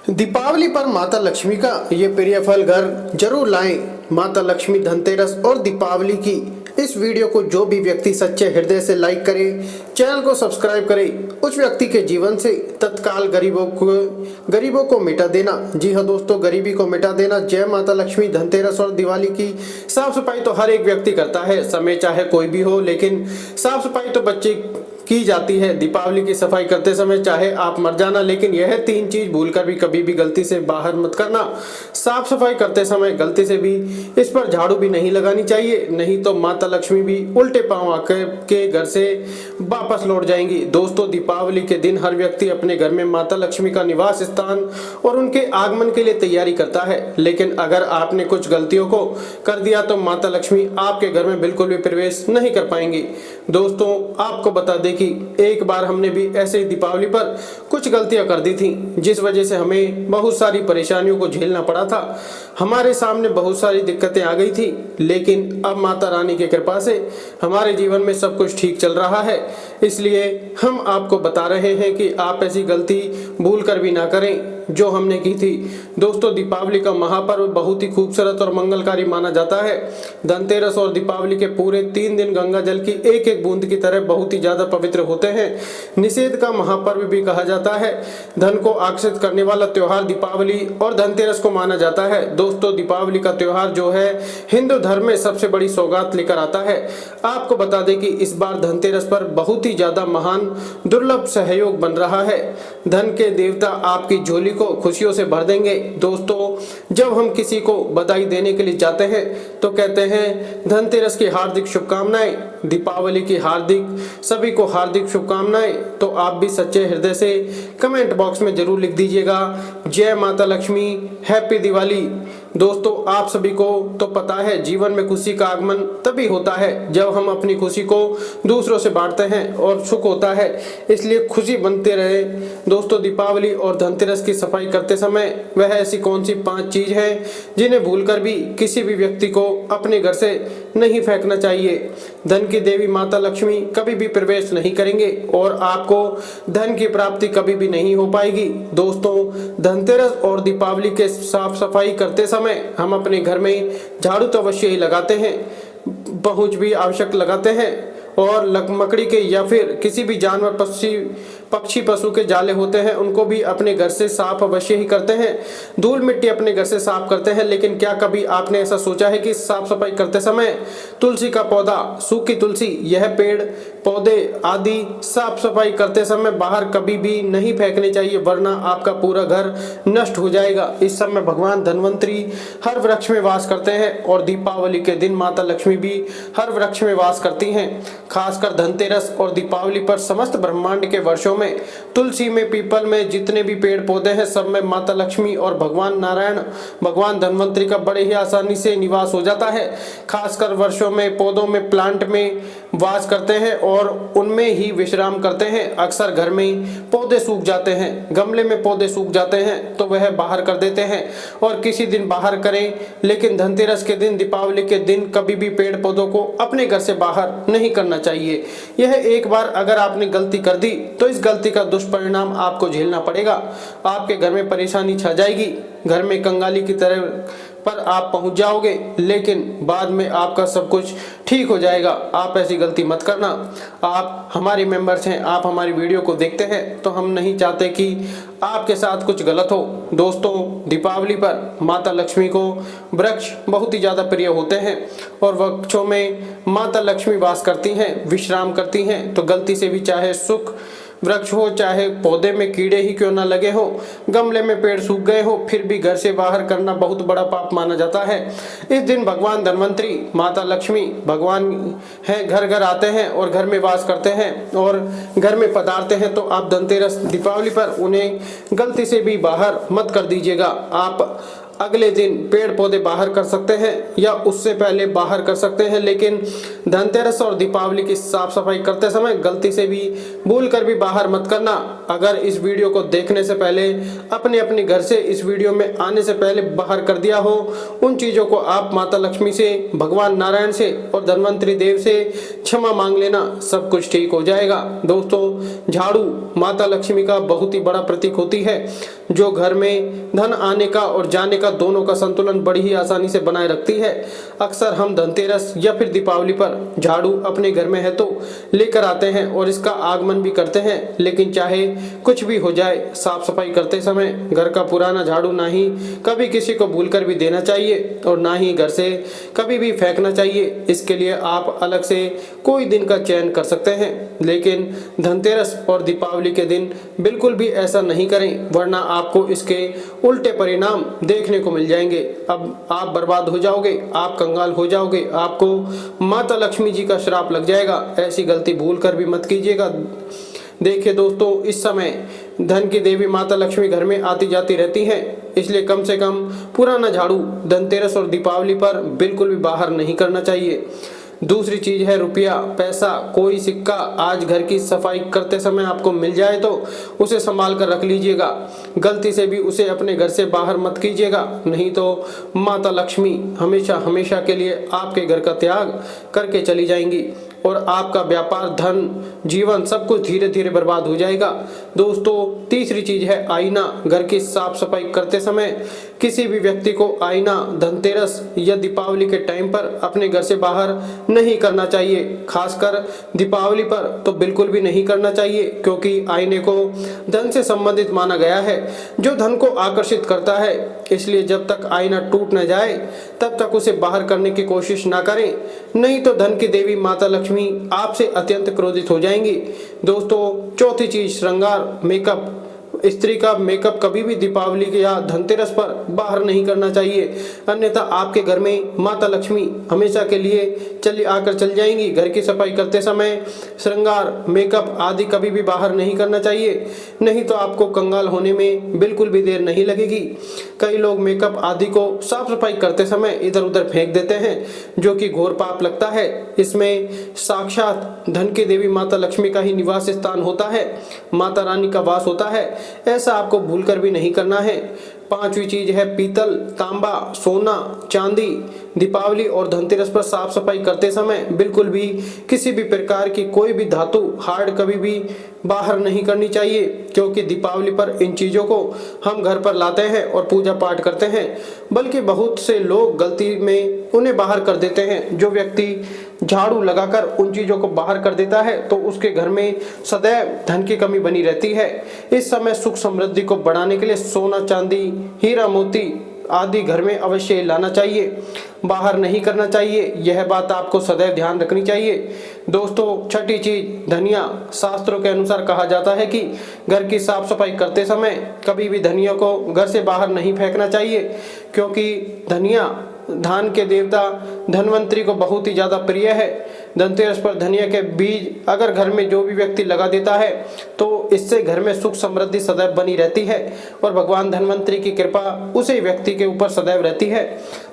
दीपावली पर माता लक्ष्मी का ये प्रिय फल घर जरूर लाएं। माता लक्ष्मी, धनतेरस और दीपावली की इस वीडियो को जो भी व्यक्ति सच्चे हृदय से लाइक करे, चैनल को सब्सक्राइब करे, उस व्यक्ति के जीवन से तत्काल गरीबों को मिटा देना। जी हाँ दोस्तों, गरीबी को मिटा देना। जय माता लक्ष्मी। धनतेरस और दिवाली की साफ सफाई तो हर एक व्यक्ति करता है, समय चाहे कोई भी हो, लेकिन साफ सफाई तो बच्चे की जाती है। दीपावली की सफाई करते समय चाहे आप मर जाना, लेकिन यह 3 चीज भूलकर भी कभी भी गलती से बाहर मत करना। साफ सफाई करते समय गलती से भी इस पर झाड़ू भी नहीं लगानी चाहिए, नहीं तो माता लक्ष्मी भी उल्टे पांव आकर के घर से वापस लौट जाएंगी। दोस्तों, दीपावली के दिन हर व्यक्ति अपने घर में माता लक्ष्मी का निवास स्थान और उनके आगमन के लिए तैयारी करता है, लेकिन अगर आपने कुछ गलतियों को कर दिया तो माता लक्ष्मी आपके घर में बिल्कुल भी प्रवेश नहीं कर पाएंगी। दोस्तों, आपको बता दें कि एक बार हमने भी ऐसे ही दीपावली पर कुछ गलतियां कर दी थी, जिस वजह से हमें बहुत सारी परेशानियों को झेलना पड़ा था। हमारे सामने बहुत सारी दिक्कतें आ गई थी, लेकिन अब माता रानी की कृपा से हमारे जीवन में सब कुछ ठीक चल रहा है। इसलिए हम आपको बता रहे हैं कि आप ऐसी गलती भूल कर भी ना करें जो हमने की थी। दोस्तों, दीपावली का महापर्व बहुत ही खूबसूरत और मंगलकारी माना जाता है। धनतेरस और दीपावली के पूरे 3 दिन गंगा जल की एक एक बूंद की तरह बहुत ही ज्यादा पवित्र होते हैं। निषेध का महापर्व भी कहा जाता है। धन को आकर्षित करने वाला त्योहार दीपावली और धनतेरस को माना जाता है। दोस्तों, दीपावली का त्योहार जो है हिंदू धर्म में सबसे बड़ी सौगात लेकर आता है। आपको बता दें कि इस बार धनतेरस पर बहुत ही ज्यादा महान दुर्लभ सहयोग बन रहा है। धन के देवता आपकी झोली को खुशियों से भर देंगे। दोस्तों, जब हम किसी को बधाई देने के लिए जाते हैं तो कहते हैं धनतेरस की हार्दिक शुभकामनाएं, दीपावली की सभी को हार्दिक शुभकामनाएं। तो आप भी सच्चे हृदय से कमेंट बॉक्स में जरूर लिख दीजिएगा, जय माता लक्ष्मी, हैप्पी दिवाली। दोस्तों, आप सभी को तो पता है जीवन में खुशी का आगमन तभी होता है जब हम अपनी खुशी को दूसरों से बांटते हैं और सुख होता है, इसलिए खुशी बनते रहे। दोस्तों, दीपावली और धनतेरस की सफाई करते समय वह ऐसी कौन सी 5 चीज है जिन्हें भूलकर भी किसी भी व्यक्ति को अपने घर से नहीं फेंकना चाहिए। धन की देवी माता लक्ष्मी कभी भी प्रवेश नहीं करेंगे और आपको धन की प्राप्ति कभी भी नहीं हो पाएगी। दोस्तों, धनतेरस और दीपावली के साफ सफाई करते समय हम अपने घर में झाड़ू तो अवश्य ही लगाते हैं, पहुंच भी आवश्यक लगाते हैं, और मकड़ी के या फिर किसी भी जानवर पक्षी पशु के जाले होते हैं उनको भी अपने घर से साफ अवश्य ही करते हैं। धूल मिट्टी अपने घर से साफ करते हैं, लेकिन क्या कभी आपने ऐसा सोचा है कि साफ सफाई करते समय तुलसी का पौधा, सूखी तुलसी, यह पेड़ पौधे आदि साफ सफाई करते समय बाहर कभी भी नहीं फेंकने चाहिए, वरना आपका पूरा घर नष्ट हो जाएगा। इस समय भगवान धन्वंतरी हर वृक्ष में वास करते हैं और दीपावली के दिन माता लक्ष्मी भी हर वृक्ष में वास करती हैं। खासकर धनतेरस और दीपावली पर समस्त ब्रह्मांड के वर्षों में तुलसी में, पीपल में, जितने भी पेड़ पौधे हैं सब में माता लक्ष्मी और भगवान नारायण, भगवान धन्वंतरी का बड़े ही आसानी से निवास हो जाता है। खासकर वर्षों में पौधों में, प्लांट में वास करते हैं और उनमें ही विश्राम करते हैं। अक्सर घर में पौधे सूख जाते हैं, गमले में पौधे सूख जाते हैं तो वह बाहर कर देते हैं और किसी दिन बाहर करें, लेकिन धनतेरस के दिन, दीपावली के दिन कभी भी पेड़ पौधों को अपने घर से बाहर नहीं करना चाहिए। यह एक बार अगर आपने गलती कर दी तो इस गलती का दुष्परिणाम आपको झेलना पड़ेगा। आपके घर में परेशानी छा जाएगी, घर में कंगाली की तरह पर आप पहुंच जाओगे, लेकिन बाद में आपका सब कुछ ठीक हो जाएगा। आप ऐसी गलती मत करना। आप हमारे मेंबर्स हैं, आप हमारी वीडियो को देखते हैं, तो हम नहीं चाहते कि आपके साथ कुछ गलत हो। दोस्तों, दीपावली पर माता लक्ष्मी को वृक्ष बहुत ही ज़्यादा प्रिय होते हैं और वृक्षों में माता लक्ष्मी वास करती हैं, विश्राम करती हैं। तो गलती से भी चाहे सुख वृक्ष हो, चाहे पौधे में कीड़े ही क्यों ना लगे हो, गमले में पेड़ सूख गए हो, फिर भी घर से बाहर करना बहुत बड़ा पाप माना जाता है। इस दिन भगवान धन्वंतरी, माता लक्ष्मी, भगवान है, घर घर आते हैं और घर में वास करते हैं और घर में पधारते हैं। तो आप धनतेरस, दीपावली पर उन्हें गलती से भी बाहर मत कर दीजिएगा। आप अगले दिन पेड़ पौधे बाहर कर सकते हैं या उससे पहले बाहर कर सकते हैं, लेकिन धनतेरस और दीपावली की साफ सफाई करते समय गलती से भी भूल कर भी बाहर मत करना। अगर इस वीडियो को देखने से पहले अपने अपने घर से इस वीडियो में आने से पहले बाहर कर दिया हो, उन चीज़ों को आप माता लक्ष्मी से, भगवान नारायण से और धन्वंतरी देव से क्षमा मांग लेना, सब कुछ ठीक हो जाएगा। दोस्तों, झाड़ू माता लक्ष्मी का बहुत ही बड़ा प्रतीक होती है। जो घर में धन आने का और जाने का दोनों का संतुलन बड़ी ही आसानी से बनाए रखती है। अक्सर हम धनतेरस या फिर दीपावली पर झाड़ू अपने घर में है तो लेकर आते हैं और इसका आगमन भी करते हैं, लेकिन चाहे कुछ भी हो जाए, साफ सफाई करते समय घर का पुराना झाड़ू ना ही कभी किसी को भूलकर भी देना चाहिए और ना ही घर से कभी भी फेंकना चाहिए। इसके लिए आप अलग से कोई दिन का चयन कर सकते हैं, लेकिन धनतेरस और दीपावली के दिन बिल्कुल भी ऐसा नहीं करें, वरना आपको इसके उल्टे परिणाम देखने को मिल जाएंगे। अब आप बर्बाद हो जाओगे, आप कंगाल हो जाओगे, आपको माता लक्ष्मी जी का श्राप लग जाएगा। ऐसी गलती भूल कर भी मत कीजिएगा। देखिए दोस्तों, इस समय धन की देवी माता लक्ष्मी घर में आती जाती रहती हैं, इसलिए कम से कम पुराना झाड़ू धनतेरस और दीपावली पर बिल्कुल भी बाहर नहीं करना चाहिए। दूसरी चीज है रुपया, पैसा, कोई सिक्का आज घर की सफाई करते समय आपको मिल जाए तो उसे संभाल कर रख लीजिएगा। गलती से भी उसे अपने घर से बाहर मत कीजिएगा, नहीं तो माता लक्ष्मी हमेशा हमेशा के लिए आपके घर का त्याग करके चली जाएंगी और आपका व्यापार, धन, जीवन सब कुछ धीरे धीरे बर्बाद हो जाएगा। दोस्तों, तीसरी चीज है आईना। घर की साफ सफाई करते समय किसी भी व्यक्ति को आईना धनतेरस या दीपावली के टाइम पर अपने घर से बाहर नहीं करना चाहिए। खासकर दीपावली पर तो बिल्कुल भी नहीं करना चाहिए, क्योंकि आईने को धन से संबंधित माना गया है, जो धन को आकर्षित करता है। इसलिए जब तक आईना टूट न जाए तब तक उसे बाहर करने की कोशिश ना करें, नहीं तो धन की देवी माता लक्ष्मी आपसे अत्यंत क्रोधित हो जाएंगी। दोस्तों, चौथी चीज श्रृंगार, मेकअप। स्त्री का मेकअप कभी भी दीपावली के या धनतेरस पर बाहर नहीं करना चाहिए, अन्यथा आपके घर में माता लक्ष्मी हमेशा के लिए चल जाएंगी। घर की सफाई करते समय श्रृंगार, मेकअप आदि कभी भी बाहर नहीं करना चाहिए, नहीं तो आपको कंगाल होने में बिल्कुल भी देर नहीं लगेगी। कई लोग मेकअप आदि को साफ सफाई करते समय इधर उधर फेंक देते हैं, जो कि घोर पाप लगता है। इसमें साक्षात धन की देवी माता लक्ष्मी का ही निवास स्थान होता है, माता रानी का वास होता है। ऐसा आपको भूलकर भी नहीं करना है। पांचवी चीज है पीतल, तांबा, सोना, चांदी। दीपावली और धनतेरस पर साफ सफाई करते समय बिल्कुल भी किसी भी प्रकार की कोई भी धातु, हार्ड कभी भी बाहर नहीं करनी चाहिए, क्योंकि दीपावली पर इन चीजों को हम घर पर लाते हैं और पूजा पाठ करते हैं, बल्कि बहुत से लोग गलती में उन्हें बाहर कर देते हैं। जो व्यक्ति झाड़ू लगाकर उन चीजों को बाहर कर देता है तो उसके घर में सदैव धन की कमी बनी रहती है। इस समय सुख समृद्धि को बढ़ाने के लिए सोना, चांदी, हीरा, मोती आदि घर में अवश्य लाना चाहिए, बाहर नहीं करना चाहिए। यह बात आपको सदैव ध्यान रखनी चाहिए। दोस्तों, छठी चीज धनिया। शास्त्रों के अनुसार कहा जाता है कि घर की साफ सफाई करते समय कभी भी धनिया को घर से बाहर नहीं फेंकना चाहिए, क्योंकि धनिया धान के देवता धनवंतरी को बहुत ही ज्यादा प्रिय है। धनतेरस पर धनिया के बीज अगर घर में जो भी व्यक्ति लगा देता है तो इससे घर में सुख समृद्धि सदैव बनी रहती है और भगवान धनवंतरी की कृपा उसे व्यक्ति के ऊपर सदैव रहती है।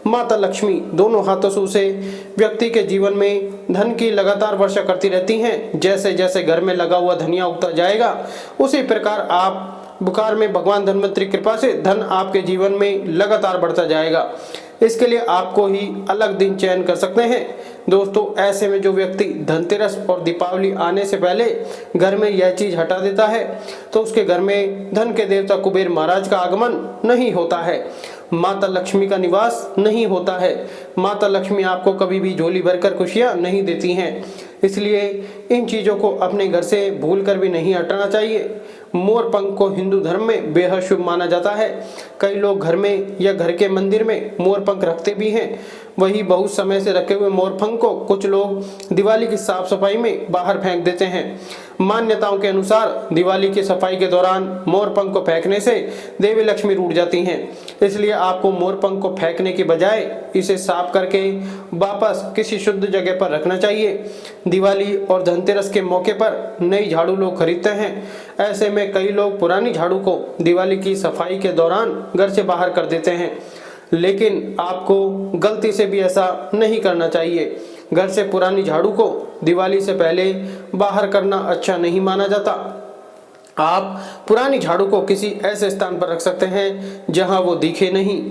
माता लक्ष्मी दोनों हाथों से उसे व्यक्ति के जीवन में धन की लगातार वर्षा करती रहती हैं। जैसे जैसे घर में लगा हुआ धनिया उगता जाएगा, उसी प्रकार आप बुखार में भगवान धनवंतरी कृपा से धन आपके जीवन में लगातार बढ़ता जाएगा। इसके लिए आपको ही अलग दिन चयन कर सकते हैं। दोस्तों, ऐसे में जो व्यक्ति धनतेरस और दीपावली आने से पहले घर में यह चीज हटा देता है तो उसके घर में धन के देवता कुबेर महाराज का आगमन नहीं होता है, माता लक्ष्मी का निवास नहीं होता है। माता लक्ष्मी आपको कभी भी झोली भरकर खुशियां नहीं देती हैं, इसलिए इन चीजों को अपने घर से भूल कर भी नहीं हटाना चाहिए। मोर पंख को हिंदू धर्म में बेहद शुभ माना जाता है। कई लोग घर में या घर के मंदिर में मोर पंख रखते भी हैं। वही बहुत समय से रखे हुए मोर पंख को कुछ लोग दिवाली की साफ सफाई में बाहर फेंक देते हैं। मान्यताओं के अनुसार दिवाली की सफाई के दौरान मोर पंख को फेंकने से देवी लक्ष्मी रूठ जाती हैं, इसलिए आपको मोर पंख को फेंकने की बजाय इसे साफ करके वापस किसी शुद्ध जगह पर रखना चाहिए। दिवाली और धनतेरस के मौके पर नई झाड़ू लोग खरीदते हैं। ऐसे में कई लोग पुरानी झाड़ू को दिवाली की सफाई के दौरान घर से बाहर कर देते हैं, लेकिन आपको गलती से भी ऐसा नहीं करना चाहिए। घर से पुरानी झाड़ू को दिवाली से पहले बाहर करना अच्छा नहीं माना जाता। आप पुरानी झाड़ू को किसी ऐसे स्थान पर रख सकते हैं जहां वो दिखे नहीं।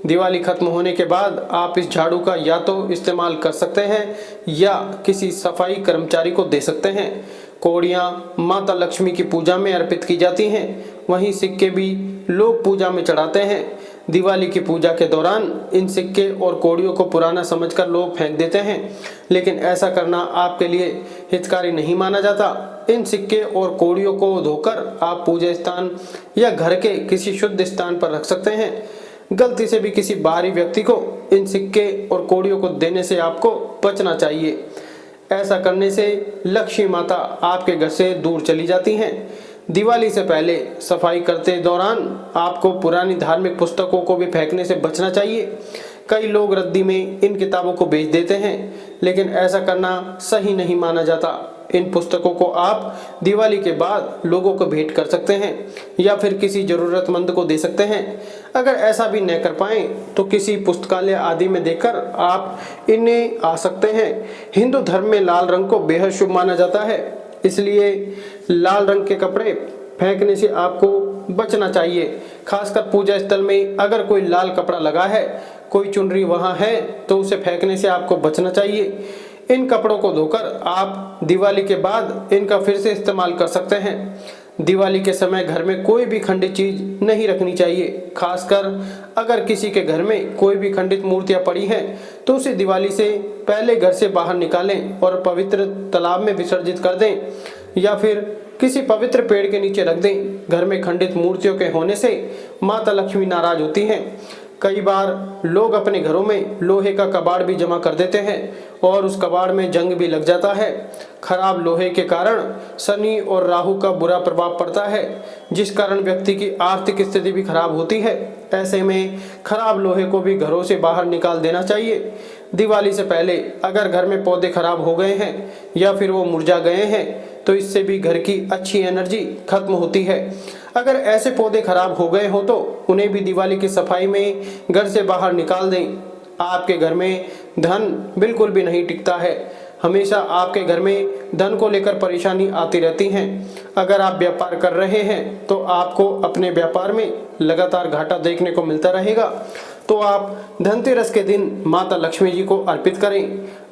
दिवाली खत्म होने के बाद आप इस झाड़ू का या तो इस्तेमाल कर सकते हैं या किसी सफाई कर्मचारी को दे सकते हैं। कौड़ियाँ माता लक्ष्मी की पूजा में अर्पित की जाती हैं वहीं सिक्के भी लोग पूजा में चढ़ाते हैं। दिवाली की पूजा के दौरान इन सिक्के और कौड़ियों को पुराना समझकर लोग फेंक देते हैं, लेकिन ऐसा करना आपके लिए हितकारी नहीं माना जाता। इन सिक्के और कौड़ियों को धोकर आप पूजा स्थान या घर के किसी शुद्ध स्थान पर रख सकते हैं। गलती से भी किसी बाहरी व्यक्ति को इन सिक्के और कौड़ियों को देने से आपको बचना चाहिए। ऐसा करने से लक्ष्मी माता आपके घर से दूर चली जाती हैं। दिवाली से पहले सफाई करते दौरान आपको पुरानी धार्मिक पुस्तकों को भी फेंकने से बचना चाहिए। कई लोग रद्दी में इन किताबों को बेच देते हैं, लेकिन ऐसा करना सही नहीं माना जाता। इन पुस्तकों को आप दिवाली के बाद लोगों को भेंट कर सकते हैं या फिर किसी जरूरतमंद को दे सकते हैं। अगर ऐसा भी न कर पाएं तो किसी पुस्तकालय आदि में देकर आप इन्हें आ सकते हैं। हिंदू धर्म में लाल रंग को बेहद शुभ माना जाता है, इसलिए लाल रंग के कपड़े फेंकने से आपको बचना चाहिए। खासकर पूजा स्थल में अगर कोई लाल कपड़ा लगा है, कोई चुनरी वहां है, तो उसे फेंकने से आपको बचना चाहिए। इन कपड़ों को धोकर आप दिवाली के बाद इनका फिर से इस्तेमाल कर सकते हैं। दिवाली के समय घर में कोई भी खंडित चीज नहीं रखनी चाहिए। खासकर अगर किसी के घर में कोई भी खंडित मूर्तियां पड़ी हैं तो उसे दिवाली से पहले घर से बाहर निकालें और पवित्र तालाब में विसर्जित कर दें या फिर किसी पवित्र पेड़ के नीचे रख दें। घर में खंडित मूर्तियों के होने से माता लक्ष्मी नाराज होती हैं। कई बार लोग अपने घरों में लोहे का कबाड़ भी जमा कर देते हैं और उस कबाड़ में जंग भी लग जाता है। खराब लोहे के कारण शनि और राहु का बुरा प्रभाव पड़ता है, जिस कारण व्यक्ति की आर्थिक स्थिति भी खराब होती है। ऐसे में खराब लोहे को भी घरों से बाहर निकाल देना चाहिए। दिवाली से पहले अगर घर में पौधे खराब हो गए हैं या फिर वो मुरझा गए हैं तो इससे भी घर की अच्छी एनर्जी खत्म होती है। अगर ऐसे पौधे खराब हो गए हो तो उन्हें भी दिवाली की सफाई में घर से बाहर निकाल दें। आपके घर में धन बिल्कुल भी नहीं टिकता है। हमेशा आपके घर में धन को लेकर परेशानी आती रहती हैं। अगर आप व्यापार कर रहे हैं तो आपको अपने व्यापार में लगातार घाटा देखने को मिलता रहेगा। तो आप धनतेरस के दिन माता लक्ष्मी जी को अर्पित करें।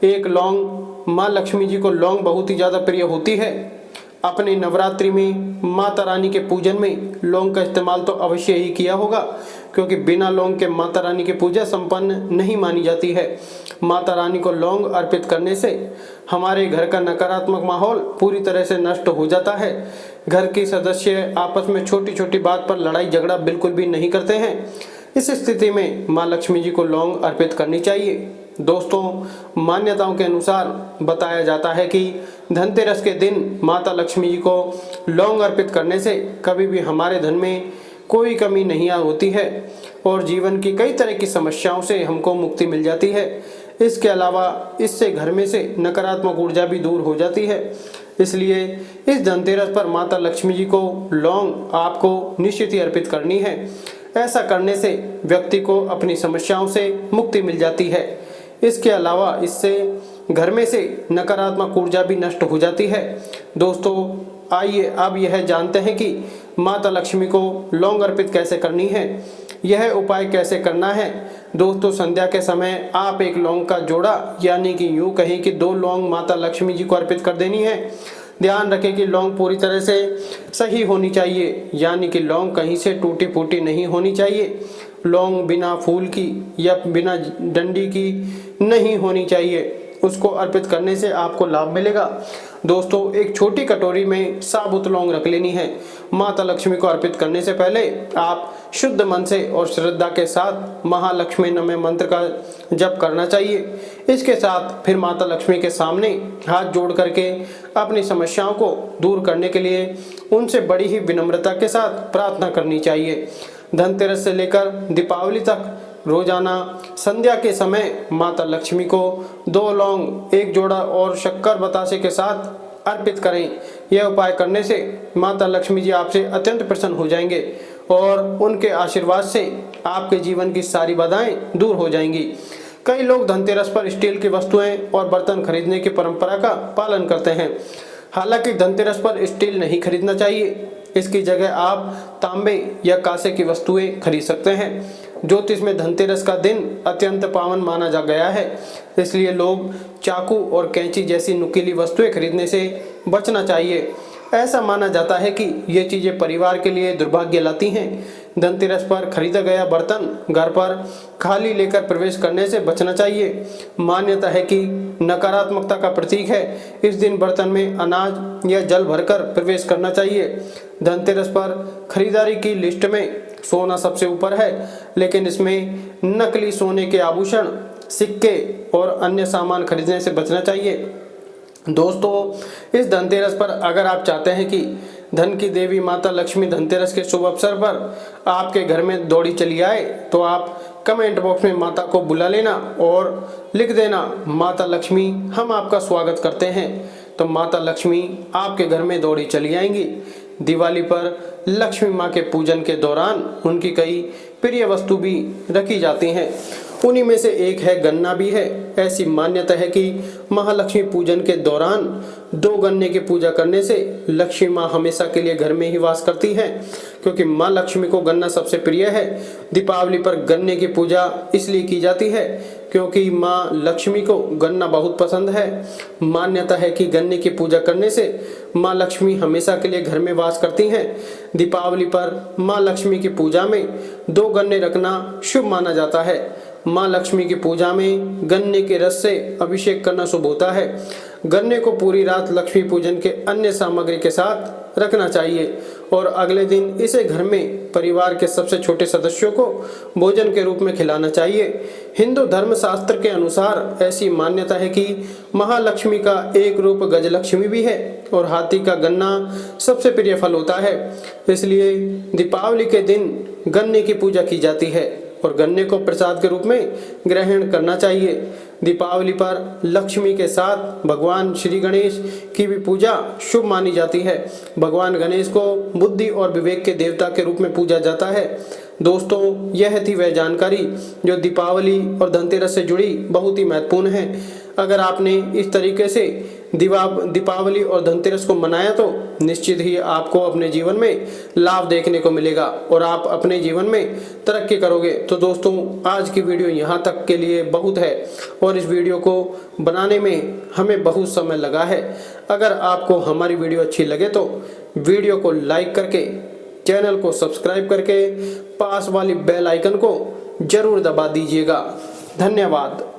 एक लौंग, माँ लक्ष्मी जी को लौंग बहुत ही ज़्यादा प्रिय होती है। अपने नवरात्रि में माता रानी के पूजन में लौंग का इस्तेमाल तो अवश्य ही किया होगा, क्योंकि बिना लौंग के माता रानी की पूजा संपन्न नहीं मानी जाती है। माता रानी को लौंग अर्पित करने से हमारे घर का नकारात्मक माहौल पूरी तरह से नष्ट हो जाता है। घर के सदस्य आपस में छोटी छोटी बात पर लड़ाई झगड़ा बिल्कुल भी नहीं करते हैं। इस स्थिति में माँ लक्ष्मी जी को लौंग अर्पित करनी चाहिए। दोस्तों, मान्यताओं के अनुसार बताया जाता है कि धनतेरस के दिन माता लक्ष्मी जी को लौंग अर्पित करने से कभी भी हमारे धन में कोई कमी नहीं होती है और जीवन की कई तरह की समस्याओं से हमको मुक्ति मिल जाती है। इसके अलावा इससे घर में से नकारात्मक ऊर्जा भी दूर हो जाती है। इसलिए इस धनतेरस पर माता लक्ष्मी जी को लौंग आपको निश्चित ही अर्पित करनी है। ऐसा करने से व्यक्ति को अपनी समस्याओं से मुक्ति मिल जाती है। इसके अलावा इससे घर में से नकारात्मक ऊर्जा भी नष्ट हो जाती है। दोस्तों, आइए अब यह जानते हैं कि माता लक्ष्मी को लौंग अर्पित कैसे करनी है, यह उपाय कैसे करना है। दोस्तों, संध्या के समय आप एक लौंग का जोड़ा, यानी कि यूँ कहें कि 2 लौंग माता लक्ष्मी जी को अर्पित कर देनी है। ध्यान रखें कि लौंग पूरी तरह से सही होनी चाहिए, यानी कि लौंग कहीं से टूटी फूटी नहीं होनी चाहिए। लौंग बिना फूल की या बिना डंडी की नहीं होनी चाहिए। उसको अर्पित करने से आपको लाभ मिलेगा। दोस्तों, एक छोटी कटोरी में साबुत लौंग रख लेनी है। माता लक्ष्मी को अर्पित करने से पहले आप शुद्ध मन से और श्रद्धा के साथ महालक्ष्मी नमः मंत्र का जप करना चाहिए। इसके साथ फिर माता लक्ष्मी के सामने हाथ जोड़ करके अपनी समस्याओं को दूर करने के लिए उनसे बड़ी ही विनम्रता के साथ प्रार्थना करनी चाहिए। धनतेरस से लेकर दीपावली तक रोजाना संध्या के समय माता लक्ष्मी को 2 लौंग, 1 जोड़ा और शक्कर बतासे के साथ अर्पित करें। यह उपाय करने से माता लक्ष्मी जी आपसे अत्यंत प्रसन्न हो जाएंगे और उनके आशीर्वाद से आपके जीवन की सारी बाधाएं दूर हो जाएंगी। कई लोग धनतेरस पर स्टील की वस्तुएं और बर्तन खरीदने की परंपरा का पालन करते हैं। हालांकि धनतेरस पर स्टील नहीं खरीदना चाहिए। इसकी जगह आप तांबे या कांसे की वस्तुएं खरीद सकते हैं। ज्योतिष में धनतेरस का दिन अत्यंत पावन माना जा गया है, इसलिए लोग चाकू और कैंची जैसी नुकीली वस्तुएं खरीदने से बचना चाहिए। ऐसा माना जाता है कि ये चीजें परिवार के लिए दुर्भाग्य लाती हैं। धनतेरस पर खरीदा गया बर्तन घर पर खाली लेकर प्रवेश करने से बचना चाहिए। मान्यता है कि नकारात्मकता का प्रतीक है। इस दिन बर्तन में अनाज या जल भरकर प्रवेश करना चाहिए। धनतेरस पर खरीदारी की लिस्ट में सोना सबसे ऊपर है, लेकिन इसमें नकली सोने के आभूषण, सिक्के और अन्य सामान खरीदने से बचना चाहिए। दोस्तों, इस धनतेरस पर अगर आप चाहते हैं कि धन की देवी माता लक्ष्मी धनतेरस के शुभ अवसर पर आपके घर में दौड़ी चली आए, तो आप कमेंट बॉक्स में माता को बुला लेना और लिख देना, माता लक्ष्मी हम आपका स्वागत करते हैं। तो माता लक्ष्मी आपके घर में दौड़ी चली आएंगी। दिवाली पर लक्ष्मी माँ के पूजन के दौरान उनकी कई प्रिय वस्तु भी रखी जाती हैं। उन्हीं में से एक है गन्ना भी है। ऐसी मान्यता है कि महालक्ष्मी पूजन के दौरान 2 गन्ने की पूजा करने से लक्ष्मी माँ हमेशा के लिए घर में ही वास करती हैं, क्योंकि माँ लक्ष्मी को गन्ना सबसे प्रिय है। दीपावली पर गन्ने की पूजा इसलिए की जाती है क्योंकि माँ लक्ष्मी को गन्ना बहुत पसंद है। मान्यता है कि गन्ने की पूजा करने से माँ लक्ष्मी हमेशा के लिए घर में वास करती हैं। दीपावली पर माँ लक्ष्मी की पूजा में 2 गन्ने रखना शुभ माना जाता है। माँ लक्ष्मी की पूजा में गन्ने के रस से अभिषेक करना शुभ होता है। गन्ने को पूरी रात लक्ष्मी पूजन के अन्य सामग्री के साथ रखना चाहिए और अगले दिन इसे घर में परिवार के सबसे छोटे सदस्यों को भोजन के रूप में खिलाना चाहिए। हिंदू धर्म शास्त्र के अनुसार ऐसी मान्यता है कि महालक्ष्मी का एक रूप गजलक्ष्मी भी है और हाथी का गन्ना सबसे प्रिय फल होता है। इसलिए दीपावली के दिन गन्ने की पूजा की जाती है और गन्ने को प्रसाद के रूप में ग्रहण करना चाहिए। दीपावली पर लक्ष्मी के साथ भगवान श्री गणेश की भी पूजा शुभ मानी जाती है। भगवान गणेश को बुद्धि और विवेक के देवता के रूप में पूजा जाता है। दोस्तों, यह थी वह जानकारी जो दीपावली और धनतेरस से जुड़ी बहुत ही महत्वपूर्ण है। अगर आपने इस तरीके से दीपावली और धनतेरस को मनाया तो निश्चित ही आपको अपने जीवन में लाभ देखने को मिलेगा और आप अपने जीवन में तरक्की करोगे। तो दोस्तों, आज की वीडियो यहाँ तक के लिए बहुत है और इस वीडियो को बनाने में हमें बहुत समय लगा है। अगर आपको हमारी वीडियो अच्छी लगे तो वीडियो को लाइक करके, चैनल को सब्सक्राइब करके पास वाली बेल आइकन को जरूर दबा दीजिएगा। धन्यवाद।